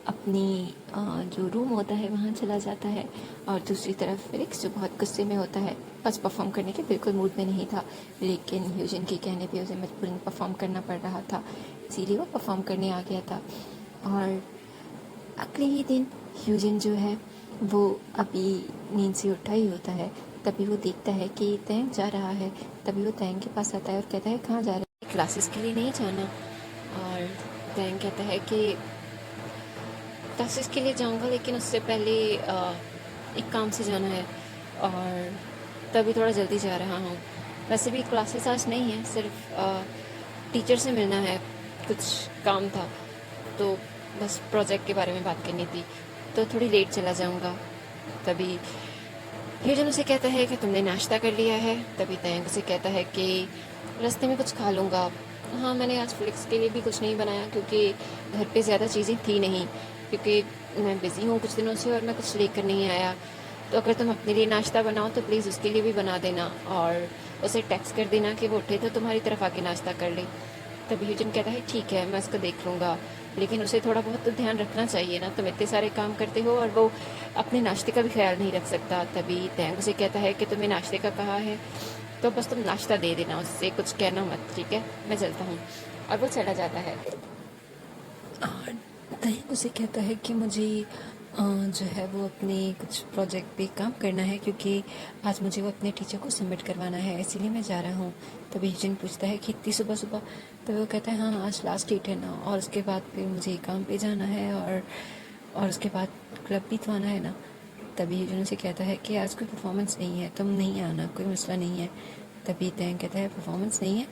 अपनी जो रूम होता है वहाँ चला जाता है। और दूसरी तरफ फिलिक्स जो बहुत गुस्से में होता है, बस परफॉर्म करने के बिल्कुल मूड में नहीं था, लेकिन ह्यूजन के कहने पे उसे मजबूरन परफॉर्म करना पड़ रहा था, इसीलिए वो परफॉर्म करने आ गया था। और अगले ही दिन ह्यूजन जो है वो अभी नींद से उठा ही होता है। तभी वो देखता है कि तैंग जा रहा है। तभी वो तैंग के पास आता है और कहता है, कहाँ जा रहा है? क्लासेस के लिए नहीं जाना? और तैंग कहता है कि क्लासेस के लिए जाऊंगा, लेकिन उससे पहले एक काम से जाना है, और तभी थोड़ा जल्दी जा रहा हूँ। वैसे भी क्लासेस आज नहीं है, सिर्फ टीचर से मिलना है, कुछ काम था, तो बस प्रोजेक्ट के बारे में बात करनी थी, तो थोड़ी लेट चला जाऊंगा। तभी ह्यूजन उसे कहता है कि तुमने नाश्ता कर लिया है? तभी तैंग उसे कहता है कि रास्ते में कुछ खा लूँगा। हाँ, मैंने आज फ्लिक्स के लिए भी कुछ नहीं बनाया, क्योंकि घर पे ज़्यादा चीज़ें थी नहीं, क्योंकि मैं बिज़ी हूँ कुछ दिनों से और मैं कुछ लेकर नहीं आया। तो अगर तुम अपने लिए नाश्ता बनाओ तो प्लीज़ उसके लिए भी बना देना, और उसे टेक्स्ट कर देना कि वो उठे तो तुम्हारी तरफ आके नाश्ता कर ले। तभी ह्यूजन कहता है, ठीक है मैं उसको देख लूँगा, लेकिन उसे थोड़ा बहुत तो ध्यान रखना चाहिए ना, तुम इतने सारे काम करते हो और वो अपने नाश्ते का भी ख्याल नहीं रख सकता। तभी तैंग उसे कहता है कि तुम्हें नाश्ते का कहा है तो बस तुम नाश्ता दे देना, उससे कुछ कहना मत, ठीक है मैं चलता हूँ। और वो चला जाता है। और तहक उसे कहता है कि मुझे जो है वो अपने कुछ प्रोजेक्ट पे काम करना है, क्योंकि आज मुझे वो अपने टीचर को सबमिट करवाना है, इसीलिए मैं जा रहा हूँ। तभी यूजिन पूछता है कि इतनी सुबह सुबह? तो वो कहता है हाँ, आज लास्ट डेट है ना, और उसके बाद फिर मुझे काम पे जाना है, और उसके बाद क्लब भी तो आना है ना। तभी यूजिन उसे कहता है कि आज कोई परफॉर्मेंस नहीं है, तुम नहीं आना, कोई मसला नहीं है। तभी तैंग कहता है परफॉर्मेंस नहीं है?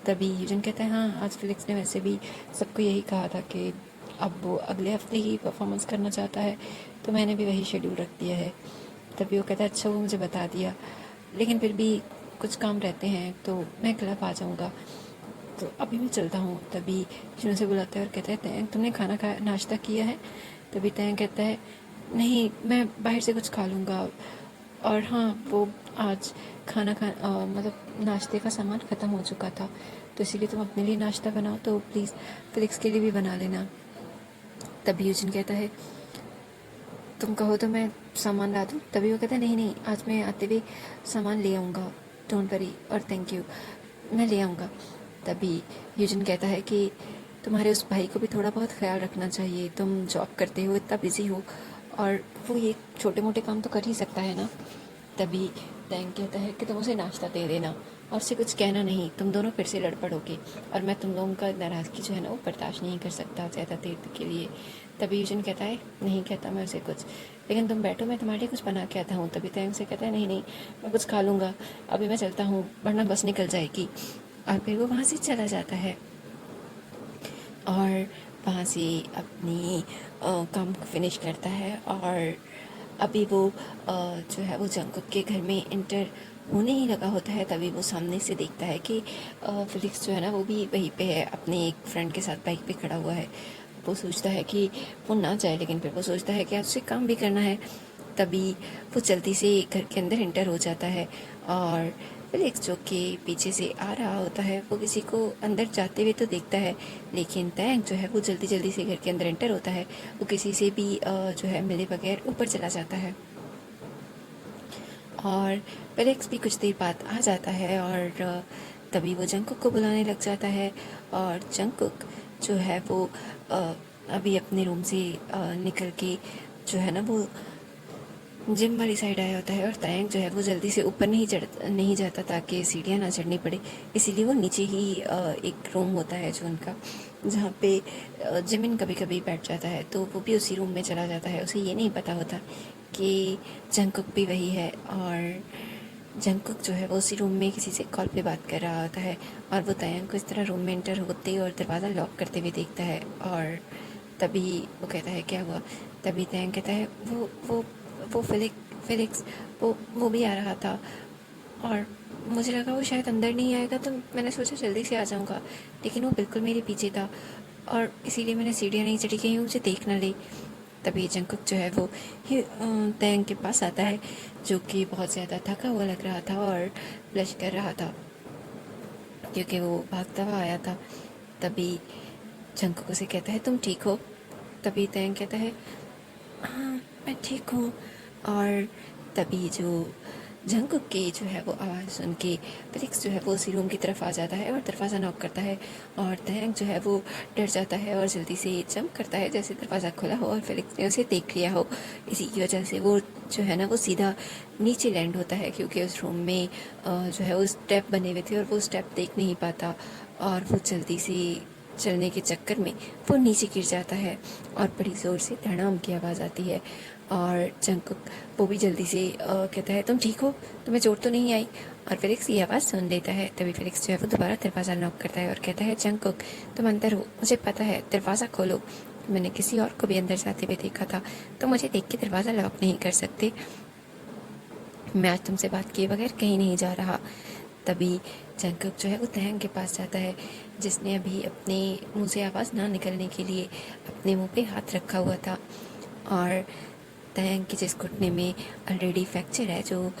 तभी यूजिन कहता है हाँ, आज फिलिक्स ने वैसे भी सबको यही कहा था कि अब वो अगले हफ्ते ही परफॉर्मेंस करना चाहता है, तो मैंने भी वही शेड्यूल रख दिया है। तभी वो कहता है अच्छा, वो मुझे बता दिया, लेकिन फिर भी कुछ काम रहते हैं, तो मैं क्लब आ जाऊँगा, तो अभी मैं चलता हूँ। तभी यूजिन उसे बुलाता है और कहता है तैंग, तुमने खाना खाया, नाश्ता किया है? तभी तैंग कहता है नहीं, मैं बाहर से कुछ खा लूँगा। और हाँ, वो आज मतलब नाश्ते का सामान ख़त्म हो चुका था, तो इसीलिए तुम अपने लिए नाश्ता बनाओ, तो प्लीज़ फिलिक्स के लिए भी बना लेना। तभी यूजिन कहता है तुम कहो तो मैं सामान ला दूँ? तभी वो कहता है नहीं नहीं, आज मैं आते हुए सामान ले आऊँगा, डोंट वरी और थैंक यू, मैं ले आऊँगा। तभी यूजिन कहता है कि तुम्हारे उस भाई को भी थोड़ा बहुत ख्याल रखना चाहिए, तुम जॉब करते हो, इतना बिजी हो, और वो ये छोटे मोटे काम तो कर ही सकता है ना। तभी टैंक कहता है कि तुम उसे नाश्ता दे देना और उसे कुछ कहना नहीं, तुम दोनों फिर से लड़ पड़ोगे, और मैं तुम लोगों का नाराज़गी जो है ना वो बर्दाश्त नहीं कर सकता ज़्यादा देर के लिए। तभी यूजिन कहता है नहीं कहता मैं उसे कुछ, लेकिन तुम बैठो, मैं तुम्हारे लिए कुछ बना के आता हूँ। तभी टैंक से कहता है नहीं नहीं, मैं कुछ खा लूँगा, अभी मैं चलता हूँ वरना बस निकल जाएगी। और फिर वो वहाँ से चला जाता है और वहाँ से अपनी काम को फिनिश करता है। और अभी वो जो है वो जंगकुक के घर में इंटर होने ही लगा होता है, तभी वो सामने से देखता है कि फिलिक्स जो है ना वो भी वहीं पे है, अपने एक फ्रेंड के साथ बाइक पे खड़ा हुआ है। वो सोचता है कि वो ना जाए, लेकिन फिर वो सोचता है कि आज उसे काम भी करना है। तभी वो जल्दी से घर के अंदर इंटर हो जाता है और फिलिक्स जो कि पीछे से आ रहा होता है वो किसी को अंदर जाते हुए तो देखता है, लेकिन तैंग जो है वो जल्दी जल्दी से घर के अंदर एंटर होता है। वो किसी से भी जो है मिले बगैर ऊपर चला जाता है और फिलिक्स भी कुछ देर बाद आ जाता है और तभी वो जंगकुक को बुलाने लग जाता है। और जंगकुक जो है वो अभी अपने रूम से निकल के जो है ना वो जिम वाली साइड आया होता है, और तयंग जो है वो जल्दी से ऊपर नहीं जाता ताकि सीढ़ियाँ ना चढ़नी पड़े, इसीलिए वो नीचे ही एक रूम होता है जो उनका, जहाँ पे जिमिन कभी कभी बैठ जाता है, तो वो भी उसी रूम में चला जाता है। उसे ये नहीं पता होता कि जंगकुक भी वही है, और जंगकुक जो है वो उसी रूम में किसी से कॉल पे बात कर रहा होता है, और वो तयंग को इस तरह रूम में एंटर होते और दरवाज़ा लॉक करते हुए देखता है। और तभी वो कहता है क्या हुआ? तभी तयंग कहता है वो फिलिक्स वो भी आ रहा था, और मुझे लगा वो शायद अंदर नहीं आएगा, तो मैंने सोचा जल्दी से आ जाऊंगा, लेकिन वो बिल्कुल मेरे पीछे था, और इसीलिए मैंने सीढ़ियाँ नहीं चढ़ी, कहीं मुझे देख ना ले। तभी जंगकुक जो है वो तयंग के पास आता है, जो कि बहुत ज़्यादा थका हुआ लग रहा था और ब्लश कर रहा था क्योंकि वो भागता हुआ आया था। तभी जंगकुक उसे कहता है तुम ठीक हो? तभी तयंग कहता है हाँ, मैं ठीक हूँ। और तभी जो जंगकुक की जो है वो आवाज़ सुन के फिलिक्स जो है वो उसी रूम की तरफ आ जाता है और दरवाज़ा नॉक करता है, और तयंग जो है वो डर जाता है और जल्दी से जंप करता है जैसे दरवाज़ा खुला हो और फिलिक्स ने उसे देख लिया हो। इसी की वजह से वो जो है ना वो सीधा नीचे लैंड होता है, क्योंकि उस रूम में जो है वो स्टेप बने हुए थे और वो स्टेप देख नहीं पाता, और वो जल्दी से चलने के चक्कर में वो नीचे गिर जाता है और बड़ी ज़ोर से धड़ाम की आवाज़ आती है। और जंगकुक वो भी जल्दी से कहता है तुम ठीक हो, तुम्हें चोट तो नहीं आई? और फिलिक्स ये आवाज़ सुन लेता है। तभी फिलिक्स जो है वो दोबारा दरवाज़ा नॉक करता है और कहता है जंगकुक तुम अंदर हो, मुझे पता है, दरवाज़ा खोलो, मैंने किसी और को भी अंदर जाते हुए देखा था, तो मुझे देख के दरवाज़ा लॉक नहीं कर सकते, मैं आज तुमसे बात किए बगैर कहीं नहीं जा रहा। तभी जंगकुक जो है वो तयंग के पास जाता है, जिसने अभी अपने मुंह से आवाज़ ना निकलने के लिए अपने मुंह पे हाथ रखा हुआ था, और तयंग के जिस घुटने में ऑलरेडी फ्रैक्चर है, जो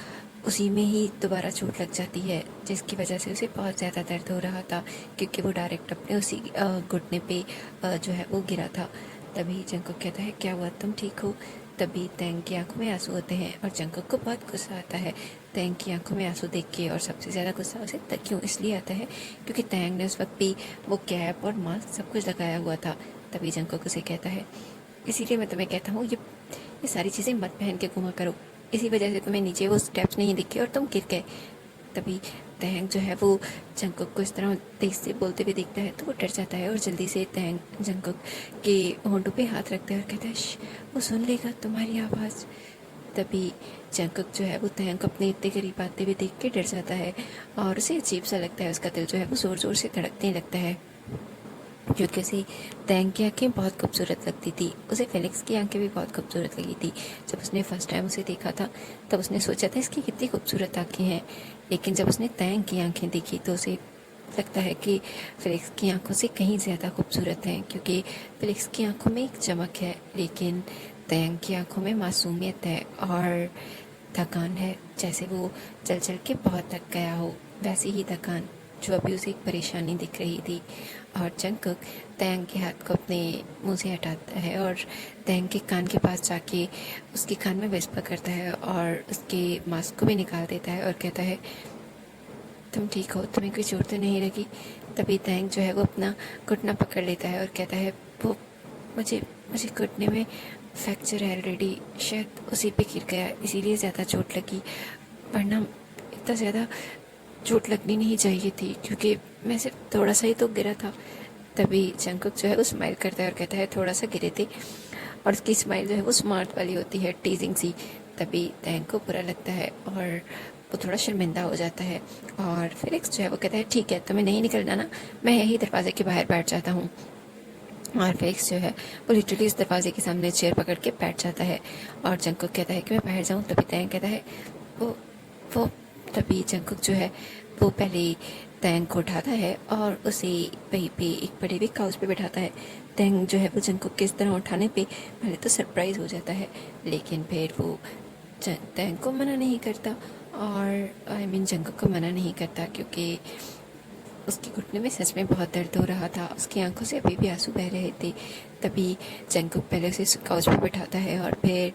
उसी में ही दोबारा चोट लग जाती है, जिसकी वजह से उसे बहुत ज़्यादा दर्द हो रहा था, क्योंकि वो डायरेक्ट अपने उसी घुटने पे जो है वो गिरा था। तभी जंगकुक कहता है क्या हुआ, तुम ठीक हो? तभी तैंग की आंखों में आंसू होते हैं और जंगकुक को बहुत गुस्सा आता है तैंग की आंखों में आंसू देख के। और सबसे ज़्यादा गुस्सा उसे क्यों इसलिए आता है क्योंकि तैंग ने उस वक्त भी वो कैप और मास्क सब कुछ लगाया हुआ था। तभी जंगकुक उसे कहता है, इसीलिए मैं तुम्हें कहता हूँ ये सारी चीज़ें मत पहन के घूमा करो, इसी वजह से तुम्हें नीचे वो स्टेप्स नहीं दिखे और तुम गिर गए। तभी तैंग जो है वो जंगकुक को इस तरह तेज से बोलते हुए देखता है तो वो डर जाता है और जल्दी से तैंग जंगकुक के होंठों पे हाथ रखता है और कहता है, वो सुन लेगा तुम्हारी आवाज़। तभी जंगकुक जो है वो तैंग को अपने इतने करीब आते हुए देख के डर जाता है और उसे अजीब सा लगता है, उसका दिल जो है वो ज़ोर ज़ोर से धड़कने लगता है क्योंकि उसे तैंग की आँखें बहुत खूबसूरत लगती थी। उसे फेलिक्स की आंखें भी बहुत खूबसूरत लगी थी। जब उसने फर्स्ट टाइम उसे देखा था तब उसने सोचा था इसकी कितनी खूबसूरत आंखें हैं, लेकिन जब उसने तैंग की आंखें देखी तो उसे लगता है कि फेलिक्स की आंखों से कहीं ज़्यादा खूबसूरत हैं, क्योंकि फेलिक्स की आंखों में एक चमक है लेकिन तैंग की आंखों में मासूमियत है और थकान है। जैसे वो चल चल के बहुत थक गया हो वैसी ही थकान जो अभी उसे एक परेशानी दिख रही थी। और जंगकुक तैंग के हाथ को अपने मुंह से हटाता है और तैंग के कान के पास जाके उसके कान में विस्पर करता है और उसके मास्क को भी निकाल देता है और कहता है, तुम ठीक हो, तुम्हें कोई चोट तो नहीं लगी। तभी तैंग जो है वो अपना घुटना पकड़ लेता है और कहता है, वो मुझे मुझे घुटने में फ्रैक्चर है ऑलरेडी, शायद उसी पे गिर गया इसीलिए ज़्यादा चोट लगी, वरना इतना ज़्यादा चोट लगनी नहीं चाहिए थी क्योंकि मैं सिर्फ थोड़ा सा ही तो गिरा था। तभी जंगकुक जो है वो स्माइल करता है और कहता है, थोड़ा सा गिरे थे। और उसकी स्माइल जो है वो स्मार्ट वाली होती है, टीजिंग सी। तभी तैंग को बुरा लगता है और वो थोड़ा शर्मिंदा हो जाता है और फेलिक्स जो है वो कहता है, ठीक है तुम्हें नहीं निकलना ना, मैं यही दरवाजे के बाहर बैठ जाता हूँ। और फेलिक्स जो है वो लिटरली उस दरवाजे के सामने चेयर पकड़ के बैठ जाता है और जंगकुक कहता है कि मैं बाहर जाऊँ। तभी तैंग कहता है वो वो तभी जंगकुक जो है वो पहले तैंग को उठाता है और उसे वहीं पे एक बड़े हुए काउच पे बैठाता है। तैंग जो है वो जंगकुक के इस तरह उठाने पे पहले तो सरप्राइज़ हो जाता है, लेकिन फिर वो तैंग को मना नहीं करता और जंगकुक को मना नहीं करता क्योंकि उसके घुटने में सच में बहुत दर्द हो रहा था, उसकी आंखों से अभी भी आंसू बह रहे थे। तभी जंगकुक पहले उसे काउच पे बैठाता है और फिर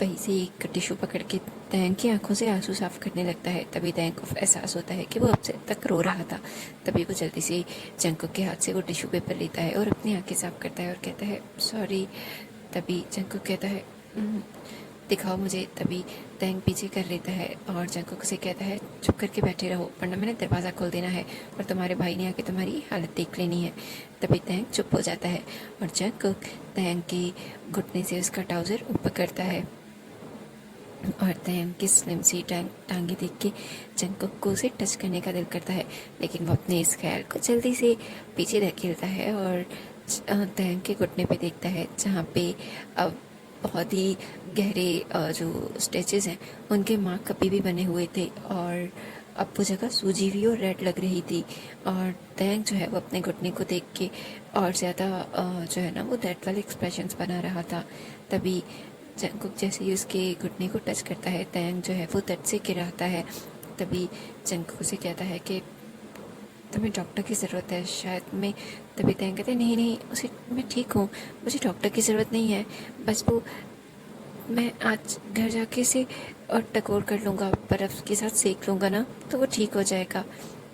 वहीं से एक टिश्यू पकड़ के तैंग की आंखों से आंसू साफ करने लगता है। तभी तैंग को एहसास होता है कि वो अब से तक रो रहा था। तभी वो जल्दी से जंगकुक के हाथ से वो टिश्यू पेपर लेता है और अपनी आंखें साफ करता है और कहता है, सॉरी। तभी जंगकुक कहता है, दिखाओ मुझे। तभी तैंग पीछे कर लेता है और जंगकुक से कहता है, चुप करके बैठे रहो वरना मैंने दरवाज़ा खोल देना है और तुम्हारे भाई ने आके तुम्हारी हालत देख लेनी है। तभी तैंग चुप हो जाता है और जंगकुक तैंग के घुटने से उसका ट्राउज़र ऊपर करता है और तैंग की स्लिम सी टांगे देख के जंगकुक को उसे टच करने का दिल करता है, लेकिन वो अपने इस ख्याल को जल्दी से पीछे धकेलता है और तैंग के घुटने पे देखता है जहाँ पे अब बहुत ही गहरे जो स्टेचेस हैं उनके मार्क कभी भी बने हुए थे और अब वो जगह सूजी हुई और रेड लग रही थी। और तैंग जो है वो अपने घुटने को देख के और ज़्यादा जो है ना वो दर्द वाले एक्सप्रेशंस बना रहा था। तभी जंगकुक जैसे ही उसके घुटने को टच करता है तैंग जो है वो दर्द से गिराता है। तभी जंगकुक उसे कहता है कि तुम्हें डॉक्टर की ज़रूरत है शायद। मैं तभी तैंग कहते हैं, नहीं नहीं उसे मैं ठीक हूँ, मुझे डॉक्टर की ज़रूरत नहीं है, बस वो मैं आज घर जाके इसे और टकोर कर लूँगा, बर्फ़ के साथ सेक लूँगा ना तो वो ठीक हो जाएगा।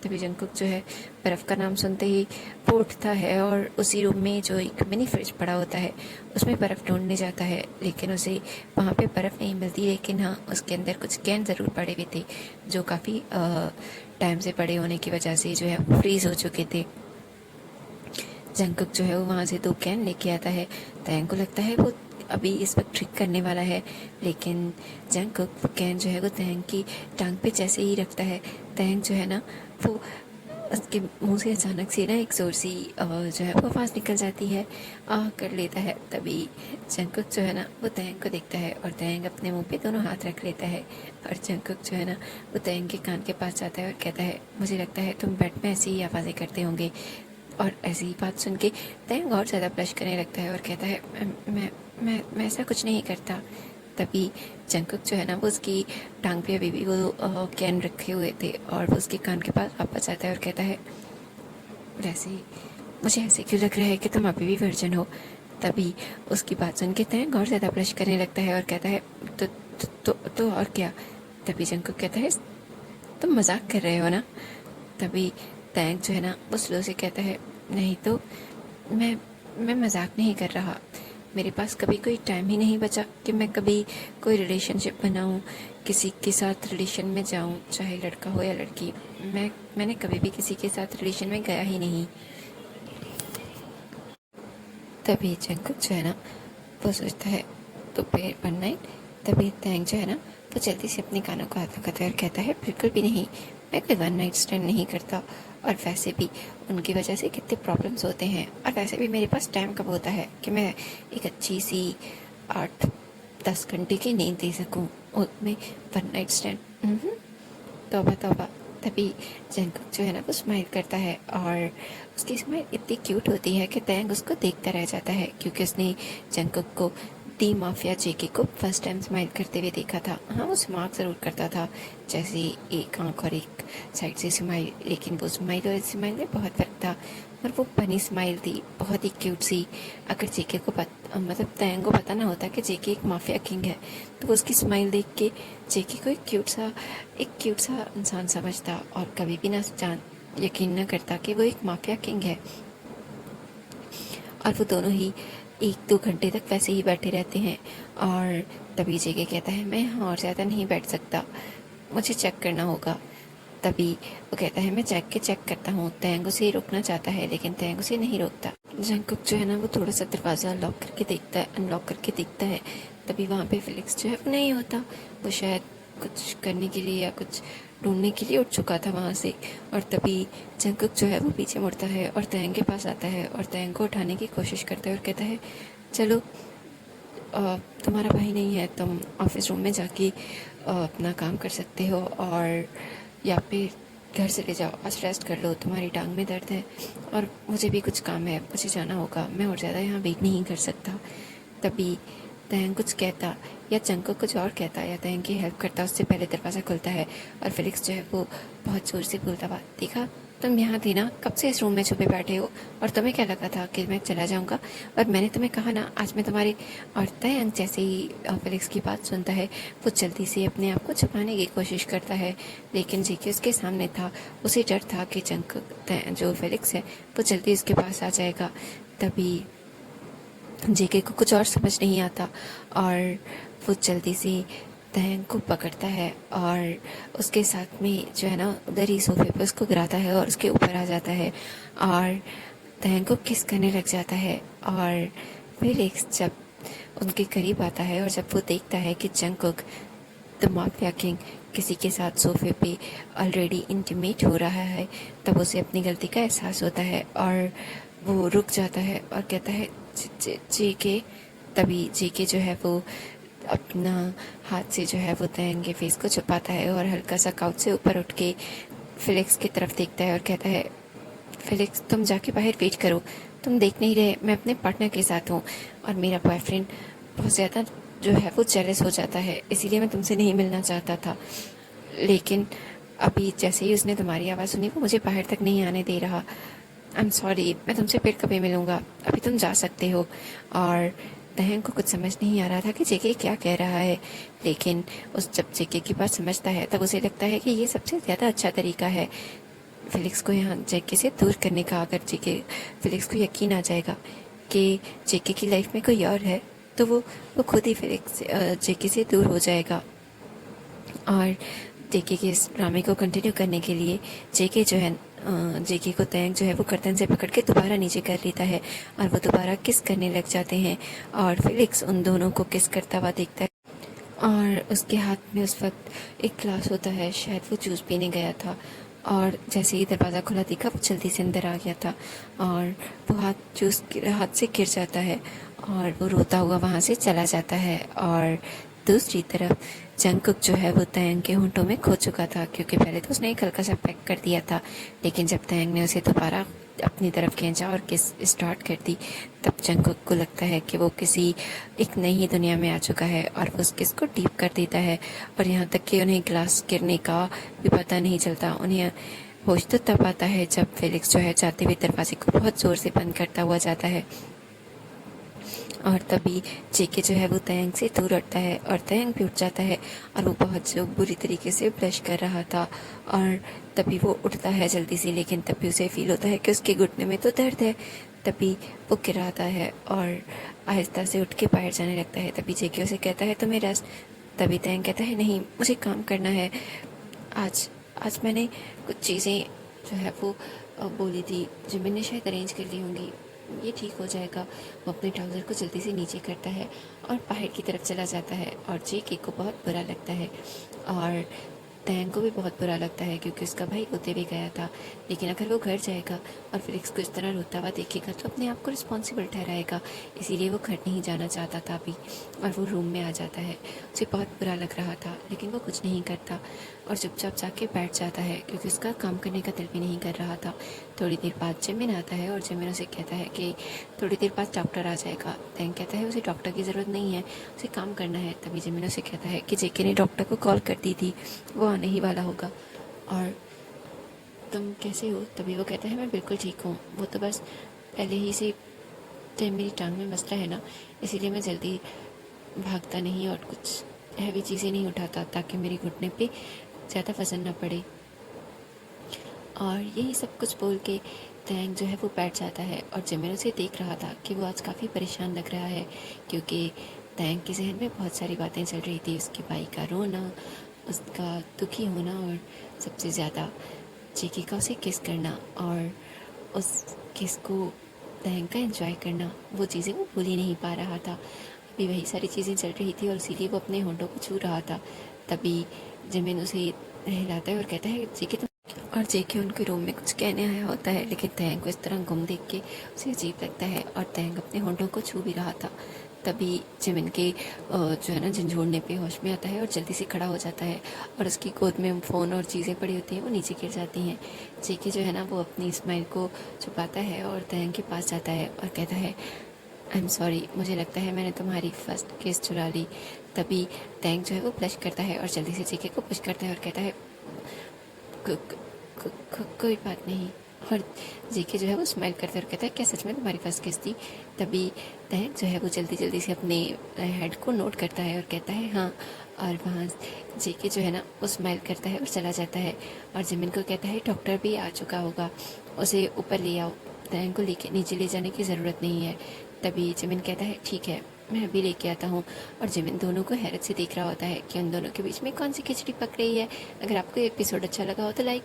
तभी जंगकुक जो है बर्फ़ का नाम सुनते ही वो उठता है और उसी रूम में जो एक मिनी फ्रिज पड़ा होता है उसमें बर्फ़ ढूंढने जाता है, लेकिन उसे वहाँ पे बर्फ़ नहीं मिलती। लेकिन हाँ, उसके अंदर कुछ कैन ज़रूर पड़े हुए थे जो काफ़ी टाइम से पड़े होने की वजह से जो है वो फ्रीज़ हो चुके थे। जंगकुक जो है वो वहाँ से 2 कैन लेके आता है। तैंग को लगता है वो अभी इस वक्त ट्रिक करने वाला है, लेकिन जंगकुक वो कैन जो है वो तैंग की टांग पे जैसे ही रखता है, तैंग जो है ना वो उसके मुंह से अचानक से ना एक ज़ोर सी जो है वो आवाज़ निकल जाती है, कर लेता है। तभी जंगकुक जो है ना वो तैंग को देखता है और तैंग अपने मुंह पे दोनों हाथ रख लेता है और जंगकुक जो है ना वो तैंग के कान के पास जाता है और कहता है, मुझे लगता है तुम बेड में ऐसी ही आवाज़ें करते होंगे। और ऐसी ही बात सुन के तैंग और ज़्यादा ब्लश करने लगता है और कहता है, मैं ऐसा कुछ नहीं करता। तभी जंगकुक जो है ना वो उसकी टांग पे अभी भी वो कैन रखे हुए थे और वो उसके कान के पास वापस आता है और कहता है, वैसे मुझे ऐसे क्यों लग रहा है कि तुम अभी भी वर्जिन हो। तभी उसकी बात सुन के तैंग और ज़्यादा ब्लश करने लगता है और कहता है तो और क्या। तभी जंगकुक कहता है तुम मजाक कर रहे हो ना। तभी तैंग जो है ना वो स्लो से कहता है नहीं तो मैं मजाक नहीं कर रहा। मेरे पास कभी कोई टाइम ही नहीं बचा कि मैं कभी कोई रिलेशनशिप बनाऊं, किसी के साथ रिलेशन में जाऊं, चाहे लड़का हो या लड़की। मैंने कभी भी किसी के साथ रिलेशन में गया ही नहीं। तभी जंगकुक जो है ना वो सोचता है तो फिर वन नाइट। तभी तैंग जो है ना वो जल्दी से अपने कानों को हाथ लगाता है और कहता है बिल्कुल भी नहीं, मैं कोई वन नाइट स्टैंड नहीं करता। और वैसे भी उनकी वजह से कितने प्रॉब्लम्स होते हैं, और वैसे भी मेरे पास टाइम कब होता है कि मैं एक अच्छी सी 8-10 घंटे की नींद दे सकूं, उसमें वन नाइट स्टैंड। तौबा तौबा। तभी जंगकुक जो है ना वो स्माइल करता है और उसकी स्माइल इतनी क्यूट होती है कि तैंग उसको देखता रह जाता है, क्योंकि उसने जंगकुक को दी माफिया जेके को फर्स्ट टाइम स्माइल करते हुए देखा था। हाँ, वो स्माइल ज़रूर करता था, जैसे एक आंख और एक साइड से स्माइल, लेकिन वो स्माइल और स्माइल में बहुत फर्क था। और वो फनी स्माइल थी, बहुत ही क्यूट सी। अगर जेके को मतलब तैंग को पता ना होता कि जेके एक माफिया किंग है, तो वो उसकी स्माइल देख के जेके को एक क्यूट सा इंसान समझता और कभी भी ना यकीन न करता कि वो एक माफिया किंग है। और वो दोनों ही 1-2 घंटे तक वैसे ही बैठे रहते हैं। और तभी जेके कहता है मैं यहाँ और ज़्यादा नहीं बैठ सकता, मुझे चेक करना होगा। तभी वो कहता है मैं चेक करता हूँ। तैंग उसे रोकना चाहता है, लेकिन तैंग उसे नहीं रोकता। जंगकुक जो है ना वो थोड़ा सा दरवाज़ा अनलॉक करके देखता है। तभी वहाँ पे फिलिक्स जो है वो नहीं होता। वो शायद कुछ करने के लिए या कुछ ढूंढने के लिए उठ चुका था वहाँ से। और तभी जंगकुक जो है वो पीछे मुड़ता है और तैंग के पास आता है और तैंग को उठाने की कोशिश करता है और कहता है चलो, तुम्हारा भाई नहीं है, तुम ऑफिस रूम में जाके अपना काम कर सकते हो, और या फिर घर चले जाओ, आज रेस्ट कर लो, तुम्हारी टांग में दर्द है और मुझे भी कुछ काम है, मुझे जाना होगा, मैं और ज़्यादा यहाँ वेट नहीं कर सकता। तभी तैंग कुछ कहता या जंगकुक कुछ और कहता या तैंग की हेल्प करता, उससे पहले दरवाज़ा खुलता है और फिलिक्स जो है वो बहुत ज़ोर से बोलता हुआ, देखा तुम यहाँ थी ना, कब से इस रूम में छुपे बैठे हो, और तुम्हें क्या लगा था कि मैं चला जाऊँगा, और मैंने तुम्हें कहा ना आज मैं तुम्हारे। और तैंग जैसे ही फिलिक्स की बात सुनता है वो जल्दी से अपने आप को छुपाने की कोशिश करता है, लेकिन जेके उसके सामने था। उसे डर था कि जो फिलिक्स है वो जल्दी उसके पास आ जाएगा। तभी जेके को कुछ और समझ नहीं आता और वो जल्दी से तैंग को पकड़ता है और उसके साथ में जो है ना उधर ही सोफे पे उसको गिराता है और उसके ऊपर आ जाता है और तैंग को किस करने लग जाता है। और फिलिक्स जब उनके करीब आता है और जब वो देखता है कि जंगकुक द माफिया किंग किसी के साथ सोफे पे ऑलरेडी इंटीमेट हो रहा है, तब उसे अपनी गलती का एहसास होता है और वो रुक जाता है और कहता है जेके। तभी जेके जो है वो अपना हाथ से जो है वो तैंग के फेस को छुपाता है और हल्का सा काउच से ऊपर उठ के फिलिक्स की तरफ देखता है और कहता है फिलिक्स तुम जाके बाहर वेट करो, तुम देख नहीं रहे मैं अपने पार्टनर के साथ हूँ और मेरा बॉयफ्रेंड बहुत ज़्यादा जो है वो जेलस हो जाता है, इसीलिए मैं तुमसे नहीं मिलना चाहता था, लेकिन अभी जैसे ही उसने तुम्हारी आवाज़ सुनी वो मुझे बाहर तक नहीं आने दे रहा। आई एम सॉरी, मैं तुमसे फिर कभी मिलूँगा, अभी तुम जा सकते हो। और तैंग को कुछ समझ नहीं आ रहा था कि जेके क्या कह रहा है, लेकिन जब जेके की बात समझता है तब उसे लगता है कि ये सबसे ज़्यादा अच्छा तरीका है फिलिक्स को यहाँ जेके से दूर करने का। अगर फिलिक्स को यकीन आ जाएगा कि जेके की लाइफ में कोई और है तो वो खुद ही जेके से दूर हो जाएगा। और जेके के इस ड्रामे को कंटिन्यू करने के लिए जेके जो है जेके को तैंग जो है वो गर्दन से पकड़ के दोबारा नीचे कर लेता है और वो दोबारा किस करने लग जाते हैं और फिलिक्स उन दोनों को किस करता हुआ देखता है और उसके हाथ में उस वक्त एक ग्लास होता है, शायद वो जूस पीने गया था और जैसे ही दरवाज़ा खुला देखा वो जल्दी से अंदर आ गया था और वो हाथ से गिर जाता है और वो रोता हुआ वहाँ से चला जाता है। और दूसरी तरफ जंगकुक जो है वो तैंग के होंठों में खो चुका था, क्योंकि पहले तो उसने एक हल्का सा पैक कर दिया था, लेकिन जब तैंग ने उसे दोबारा अपनी तरफ खींचा और किस स्टार्ट कर दी तब जंगकुक को लगता है कि वो किसी एक नई दुनिया में आ चुका है और वो उस किस को डीप कर देता है। और यहाँ तक कि उन्हें ग्लास गिरने का भी पता नहीं चलता। उन्हें होश तो तब आता है जब फिलिक्स जो है जाते हुए दरवाजे को बहुत ज़ोर से बंद करता हुआ जाता है और तभी जेके जो है वो तयंग से दूर हटता है और तयंग भी उठ जाता है और वो बहुत जो बुरी तरीके से ब्लश कर रहा था। और तभी वो उठता है जल्दी से, लेकिन तभी उसे फील होता है कि उसके घुटने में तो दर्द है। तभी वो गिराता है और आहिस्ता से उठ के बाहर जाने लगता है। तभी जेके उसे कहता है तुम्हें रेस्ट। तभी तयंग कहता है नहीं, मुझे काम करना है। आज आज मैंने कुछ चीज़ें जो है वो बोली थी जो मैंने शायद अरेंज कर ली होंगी, ये ठीक हो जाएगा। वो अपने ट्राउज़र को जल्दी से नीचे करता है और बाहर की तरफ चला जाता है और जेके को बहुत बुरा लगता है और तैंग को भी बहुत बुरा लगता है क्योंकि उसका भाई होते हुए गया था। लेकिन अगर वो घर जाएगा और फिलिक्स को इस तरह रोता हुआ देखेगा तो अपने आप को रिस्पॉन्सिबल ठहराएगा, इसीलिए वो घर नहीं जाना चाहता था अभी। और वो रूम में आ जाता है। उसे बहुत बुरा लग रहा था लेकिन वो कुछ नहीं करता और चुपचाप जाके बैठ जाता है क्योंकि उसका काम करने का दिल भी नहीं कर रहा था। थोड़ी देर बाद जिमिन आता है और जिमिन उसे कहता है कि थोड़ी देर बाद डॉक्टर आ जाएगा। तैंग कहता है उसे डॉक्टर की ज़रूरत नहीं है, उसे काम करना है। तभी जिमिन उसे कहता है कि जेके ने डॉक्टर को कॉल कर दी थी, वो आने ही वाला होगा। और तुम कैसे हो? तभी वो कहता है मैं बिल्कुल ठीक हूँ, वो तो बस पहले ही से तो मेरी टांग में मसला है ना, इसीलिए मैं जल्दी भागता नहीं और कुछ हैवी चीज़ें नहीं उठाता ताकि मेरे घुटने पे ज़्यादा वजन ना पड़े। और यही सब कुछ बोल के तैंग जो है वो बैठ जाता है और जिमिन उसे देख रहा था कि वो आज काफ़ी परेशान लग रहा है क्योंकि तैंग के जहन में बहुत सारी बातें चल रही थी। उसके भाई का रोना, उसका दुखी होना और सबसे ज़्यादा जेके का उसे किस करना और उस किस को तैंग का एंजॉय करना, वो चीज़ें वो भूल ही नहीं पा रहा था। अभी वही सारी चीज़ें चल रही थी और इसीलिए वो अपने होंठों को छू रहा था। तभी जिमिन उसे हिलाता है और कहता है जेके तुम। और जेके उनके रूम में कुछ कहने आया होता है लेकिन तैंग को इस तरह गुम देख के उसे अजीब लगता है और तैंग अपने होंठों को छू भी रहा था। तभी जिमिन के जो है ना झंझोड़ने पे होश में आता है और जल्दी से खड़ा हो जाता है और उसकी गोद में फ़ोन और चीज़ें पड़ी होती हैं वो नीचे गिर जाती हैं। जेके जो है ना वो अपनी स्माइल को छुपाता है और तैंग के पास जाता है और कहता है आई एम सॉरी, मुझे लगता है मैंने तुम्हारी फर्स्ट किस चुरा ली। तभी तैंग जो है वो ब्लश करता है और जल्दी से जेके को पुश करता है और कहता है कोई बात नहीं। और जेके जो है वो स्माइल करता है और कहता है क्या सच में तुम्हारी फर्स्ट किस थी? तभी तैंग जो है वो जल्दी जल्दी से अपने हेड को नोट करता है और कहता है हाँ। और वहाँ जेके जो है ना वो स्माइल करता है और चला जाता है और जिमिन को कहता है डॉक्टर भी आ चुका होगा, उसे ऊपर ले आओ, तैंग को लेके नीचे ले जाने की ज़रूरत नहीं है। तभी जिमिन कहता है ठीक है, मैं अभी लेके आता हूँ। और जिमिन दोनों को हैरत से देख रहा होता है कि उन दोनों के बीच में कौन सी खिचड़ी पक रही है। अगर आपको एपिसोड अच्छा लगा हो तो लाइक